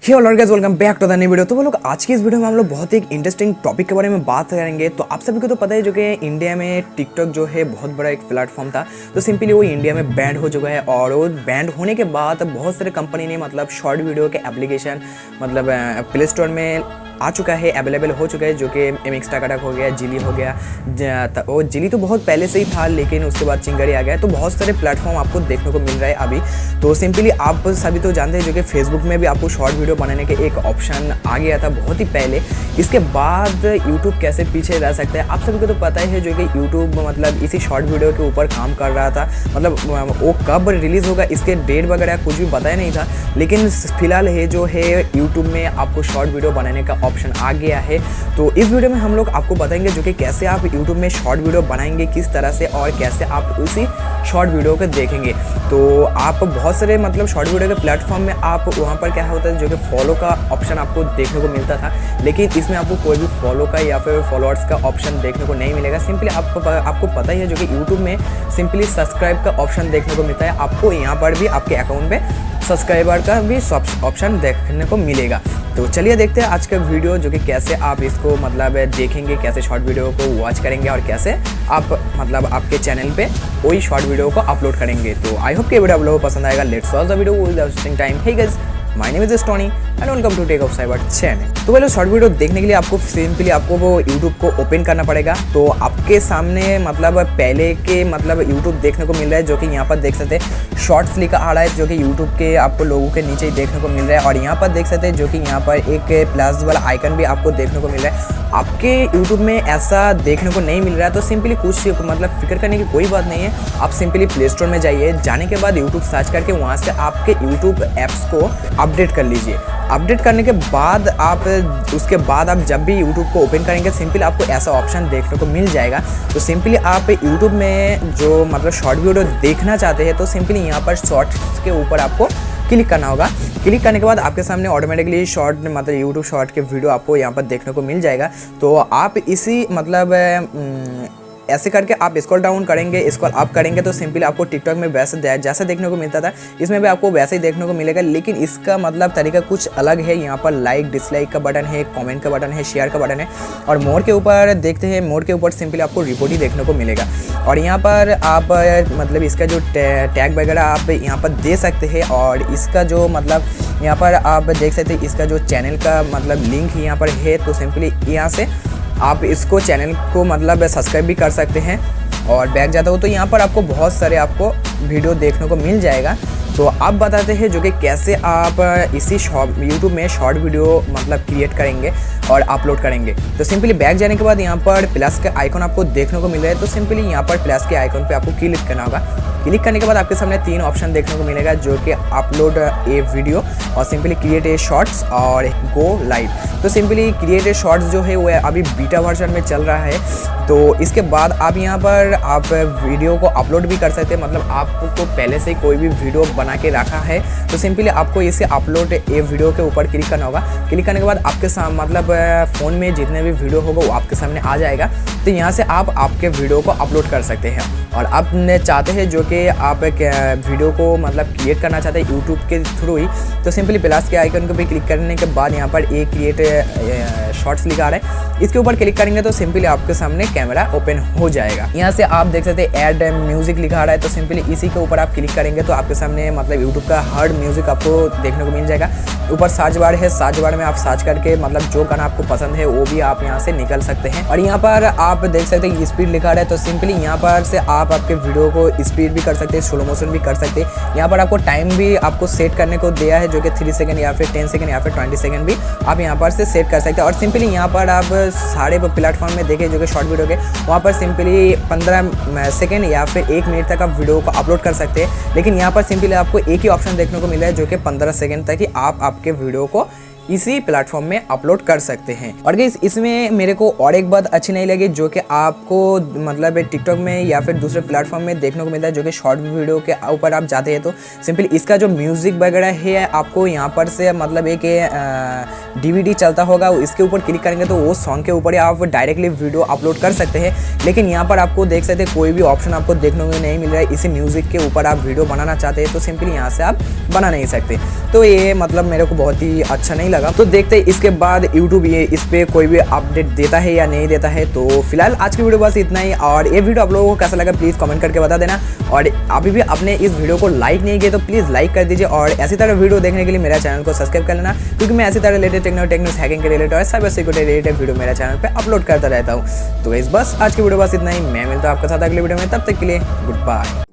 Hey all guys, welcome back to the new video. तो वो लोग आज की इस वीडियो में हम लोग बहुत ही एक इंटरेस्टिंग टॉपिक के बारे में बात करेंगे। तो आप सभी को तो पता है जो कि इंडिया में टिकटॉक जो है बहुत बड़ा एक प्लेटफॉर्म था, तो सिंपली वो इंडिया में बैन हो चुका है। और वो बैन होने के बाद बहुत सारे कंपनी ने मतलब शॉर्ट वीडियो के एप्लीकेशन मतलब प्ले स्टोर में आ चुका है, अवेलेबल हो चुका है, जो कि MX टाकाटक हो गया, जिली हो गया। वो जिली तो बहुत पहले से ही था, लेकिन उसके बाद चिंगारी आ गया। तो बहुत सारे प्लेटफॉर्म आपको देखने को मिल रहा है अभी। तो सिंपली आप सभी तो जानते हैं जो कि फेसबुक में भी आपको शॉर्ट वीडियो बनाने के एक ऑप्शन आ गया था बहुत ही पहले। इसके बाद यूट्यूब कैसे पीछे रह सकता है, आप सभी को तो पता ही है जो कि यूट्यूब मतलब इसी शॉर्ट वीडियो के ऊपर काम कर रहा था। मतलब वो कब रिलीज़ होगा इसके डेट वगैरह कुछ भी बताया नहीं था, लेकिन फिलहाल है जो है यूट्यूब में आपको शॉर्ट वीडियो बनाने का ऑप्शन आ गया है। तो इस वीडियो में हम लोग आपको बताएंगे जो कि कैसे आप यूट्यूब में शॉर्ट वीडियो बनाएंगे, किस तरह से, और कैसे आप उसी शॉर्ट वीडियो को देखेंगे। तो आप बहुत सारे मतलब शॉर्ट वीडियो के प्लेटफॉर्म में आप वहाँ पर क्या होता है जो कि फॉलो का ऑप्शन आपको देखने को मिलता था, लेकिन इसमें आपको कोई भी फॉलो का या फिर फॉलोअर्स का ऑप्शन देखने को नहीं मिलेगा। सिंपली आपको पता ही है जो कि यूट्यूब में सिंपली सब्सक्राइब का ऑप्शन देखने को मिलता है। आपको यहाँ पर भी आपके अकाउंट में सब्सक्राइबर का भी ऑप्शन देखने को मिलेगा। तो चलिए देखते हैं आज का वीडियो जो कि कैसे आप इसको मतलब देखेंगे, कैसे शॉर्ट वीडियो को वॉच करेंगे और कैसे आप मतलब आपके चैनल पे वही शॉर्ट वीडियो को अपलोड करेंगे। तो आई होप कि वीडियो आप लोगों को पसंद आएगा। Let's watch the video without wasting time. Hey guys, my name is Tony and welcome to techofcyber channel. तो पहले शॉर्ट वीडियो देखने के लिए आपको सिंपली आपको वो यूट्यूब को ओपन करना पड़ेगा। तो आपके सामने मतलब पहले के मतलब यूट्यूब देखने को मिल रहा है, जो कि यहाँ पर देख सकते हैं शॉर्ट्स लिखा आ रहा है, जो कि यूट्यूब के आपको लोगों के नीचे ही देखने को मिल रहा है। और यहाँ पर देख सकते हैं जो कि यहाँ पर एक प्लस वाला आइकन भी आपको देखने को मिल रहा है। आपके यूट्यूब में ऐसा देखने को नहीं मिल रहा है, तो सिंपली कुछ मतलब फिक्र करने की कोई बात नहीं है। आप सिंपली प्ले स्टोर में जाइए, जाने के बाद यूट्यूब सर्च करके वहाँ से आपके यूट्यूब ऐप्स को अपडेट कर लीजिए। अपडेट करने के बाद आप उसके बाद आप जब भी यूट्यूब को ओपन करेंगे, सिंपली आपको ऐसा ऑप्शन देखने को मिल जाएगा। तो सिंपली आप यूट्यूब में जो मतलब शॉर्ट वीडियो देखना चाहते हैं, तो सिंपली यहाँ पर शॉर्ट्स के ऊपर आपको क्लिक करना होगा। क्लिक करने के बाद आपके सामने ऑटोमेटिकली शॉर्ट मतलब यूट्यूब शॉर्ट के वीडियो आपको यहाँ पर देखने को मिल जाएगा। तो आप इसी मतलब ऐसे करके आप स्क्रॉल डाउन करेंगे, स्क्रॉल अप करेंगे, तो सिंपली आपको टिकटॉक में वैसे जैसा देखने को मिलता था, इसमें भी आपको वैसे ही देखने को मिलेगा। लेकिन इसका मतलब तरीका कुछ अलग है। यहाँ पर लाइक डिसलाइक का बटन है, कमेंट का बटन है, शेयर का बटन है, और मोर के ऊपर देखते हैं, मोर के ऊपर सिंपली आपको रिपोर्ट ही देखने को मिलेगा। और यहाँ पर आप मतलब इसका जो टैग वगैरह आप यहाँ पर दे सकते हैं। और इसका जो मतलब यहाँ पर आप देख सकते हैं इसका जो चैनल का मतलब लिंक यहाँ पर है, तो सिंपली यहाँ से आप इसको चैनल को मतलब सब्सक्राइब भी कर सकते हैं। और बैक जाता हो तो यहाँ पर आपको बहुत सारे आपको वीडियो देखने को मिल जाएगा। तो आप बताते हैं जो कि कैसे आप इसी यूट्यूब में शॉर्ट वीडियो मतलब क्रिएट करेंगे और अपलोड करेंगे। तो सिंपली बैक जाने के बाद यहाँ पर प्लस का आइकन आपको देखने को मिल रहा है, तो सिंपली यहाँ पर प्लस के आइकन पे आपको क्लिक करना होगा। क्लिक करने के बाद आपके सामने 3 ऑप्शन देखने को मिलेगा, जो कि अपलोड ए वीडियो और सिंपली क्रिएट ए शॉर्ट्स और गो लाइव। तो सिंपली क्रिएट ए शॉर्ट्स जो है वो अभी बीटा वर्जन में चल रहा है। तो इसके बाद आप यहाँ पर आप वीडियो को अपलोड भी कर सकते हैं। मतलब आपको पहले से कोई भी वीडियो बना के रखा है, तो सिंपली आपको इसे अपलोड ए वीडियो के ऊपर क्लिक करना होगा। क्लिक करने के बाद आपके सामने मतलब फ़ोन में जितने भी वीडियो होगा वो आपके सामने आ जाएगा। तो यहाँ से आप आपके वीडियो को अपलोड कर सकते हैं। और आप चाहते हैं जो कि आप वीडियो को मतलब क्रिएट करना चाहते हैं यूट्यूब के थ्रू ही, तो सिंपली प्लस के आइकन को भी क्लिक करने के बाद यहाँ पर एक क्रिएट शॉर्ट्स लिखा रहा है, इसके ऊपर क्लिक करेंगे तो सिंपली आपके सामने कैमरा ओपन हो जाएगा। यहाँ से आप देख सकते हैं ऐड म्यूजिक लिखा रहा है, तो सिंपली इसी के ऊपर आप क्लिक करेंगे तो आपके सामने मतलब यूट्यूब का हर म्यूजिक आपको देखने को मिल जाएगा। ऊपर सर्च बार है, सर्च बार में आप सर्च करके मतलब जो गाना आपको पसंद है वो भी आप यहाँ से निकल सकते हैं। और यहाँ पर आप देख सकते हैं स्पीड लिखा रहा है, तो सिंपली यहाँ पर से आप आपके वीडियो को स्पीड भी कर सकते हैं, स्लो मोशन भी कर सकते हैं। यहाँ पर आपको टाइम भी आपको सेट करने को दिया है, जो कि 3 सेकंड या फिर 10 सेकंड या फिर 20 सेकंड भी आप यहाँ पर से सेट कर सकते हैं। और सिंपली यहाँ पर आप सारे प्लेटफॉर्म में देखें जो कि शॉर्ट वीडियो के, वहाँ पर सिंपली 15 सेकंड या फिर 1 मिनट तक आप वीडियो को अपलोड कर सकते हैं। लेकिन यहाँ पर सिंपली आपको एक ही ऑप्शन देखने को मिला है, जो कि 15 सेकंड तक ही आप आपके वीडियो को इसी प्लेटफॉर्म में अपलोड कर सकते हैं। और गाइस इसमें मेरे को और एक बात अच्छी नहीं लगी जो कि आपको मतलब टिकटॉक में या फिर दूसरे प्लेटफॉर्म में देखने को मिलता है, जो कि शॉर्ट वीडियो के ऊपर आप जाते हैं तो सिंपली इसका जो म्यूज़िक वगैरह है आपको यहाँ पर से मतलब एक DVD चलता होगा, इसके ऊपर क्लिक करेंगे तो वो सॉन्ग के ऊपर आप डायरेक्टली वीडियो अपलोड कर सकते हैं। लेकिन यहाँ पर आपको देख सकते हैं कोई भी ऑप्शन आपको देखने को नहीं मिल रहा है। इसी म्यूज़िक के ऊपर आप वीडियो बनाना चाहते हैं तो सिंपली यहाँ से आप बना नहीं सकते। तो ये मतलब मेरे को बहुत ही अच्छा नहीं लगा। तो देखते हैं इसके बाद यूट्यूब ये इस पर कोई भी अपडेट देता है या नहीं देता है। तो फिलहाल आज की वीडियो बस इतना ही, और ये वीडियो आप लोगों को कैसा लगा प्लीज़ कमेंट करके बता देना। और अभी भी आपने इस वीडियो को लाइक नहीं किया तो प्लीज़ लाइक कर दीजिए, और ऐसी तरह वीडियो देखने के लिए मेरा चैनल को सब्सक्राइब कर लेना, क्योंकि मैं ऐसी तरह रिलेटेड टेक्नोलॉजी हैकिंग के रिलेटेड और साइबर सिक्योरिटी रिलेटेड वीडियो मेरा चैनल पर अपलोड करता रहता हूँ। तो इस बस आज की वीडियो बस इतना ही, मैं मिलता हूँ आपके साथ अगले वीडियो में, तब तक के लिए गुड बाय।